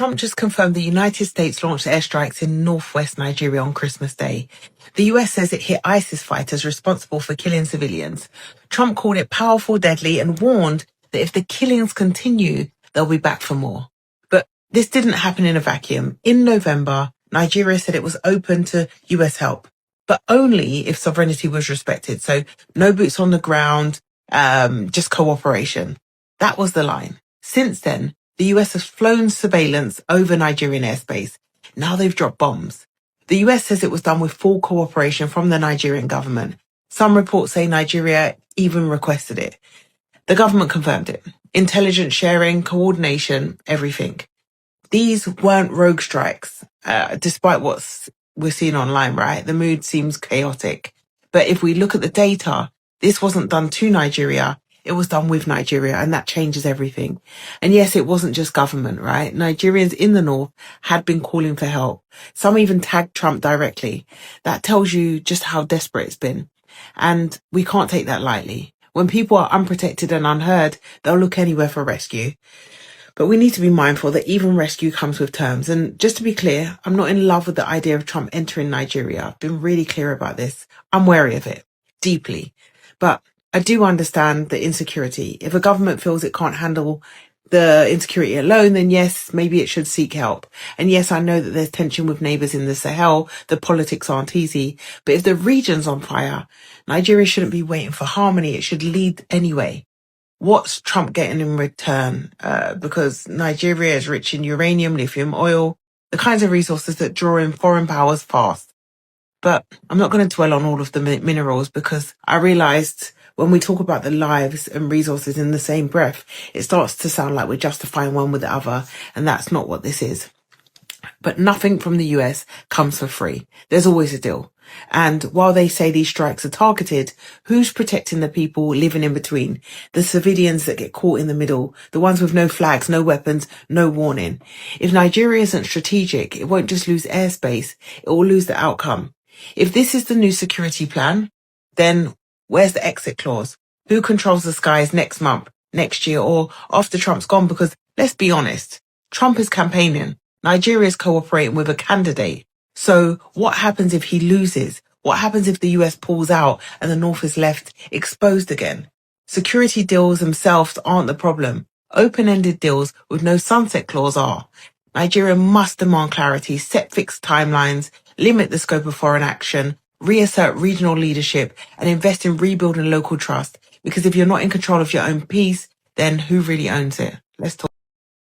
Trump just confirmed the United States launched airstrikes in northwest Nigeria on Christmas Day. The US says it hit ISIS fighters responsible for killing civilians. Trump called it powerful, deadly, and warned that if the killings continue, they'll be back for more. But this didn't happen in a vacuum. In November, Nigeria said it was open to US help, but only if sovereignty was respected. So no boots on the ground, just cooperation. That was the line. Since then, the US has flown surveillance over Nigerian airspace. Now they've dropped bombs. The US says it was done with full cooperation from the Nigerian government. Some reports say Nigeria even requested it. The government confirmed it. Intelligence sharing, coordination, everything. These weren't rogue strikes, despite what we're seeing online, right? The mood seems chaotic. But if we look at the data, this wasn't done to Nigeria. It was done with Nigeria, and that changes everything. And yes, it wasn't just government, right? Nigerians in the north had been calling for help. Some even tagged Trump directly. That tells you just how desperate it's been. And we can't take that lightly. When people are unprotected and unheard, they'll look anywhere for rescue. But we need to be mindful that even rescue comes with terms. And just to be clear, I'm not in love with the idea of Trump entering Nigeria. I've been really clear about this. I'm wary of it, deeply. But I do understand the insecurity. If a government feels it can't handle the insecurity alone, then yes, maybe it should seek help. And yes, I know that there's tension with neighbours in the Sahel. The politics aren't easy. But if the region's on fire, Nigeria shouldn't be waiting for harmony. It should lead anyway. What's Trump getting in return? Because Nigeria is rich in uranium, lithium, oil, the kinds of resources that draw in foreign powers fast. But I'm not going to dwell on all of the minerals, because I realised when we talk about the lives and resources in the same breath, it starts to sound like we're justifying one with the other, and that's not what this is. But nothing from the US comes for free. There's always a deal. And while they say these strikes are targeted, who's protecting the people living in between? The civilians that get caught in the middle, the ones with no flags, no weapons, no warning. If Nigeria isn't strategic, it won't just lose airspace, it will lose the outcome. If this is the new security plan, then where's the exit clause? Who controls the skies next month, next year, or after Trump's gone? Because let's be honest, Trump is campaigning. Nigeria is cooperating with a candidate. So what happens if he loses? What happens if the US pulls out and the North is left exposed again? Security deals themselves aren't the problem. Open-ended deals with no sunset clause are. Nigeria must demand clarity, set fixed timelines, limit the scope of foreign action, reassert regional leadership, and invest in rebuilding local trust. Because if you're not in control of your own peace, then who really owns it? Let's talk.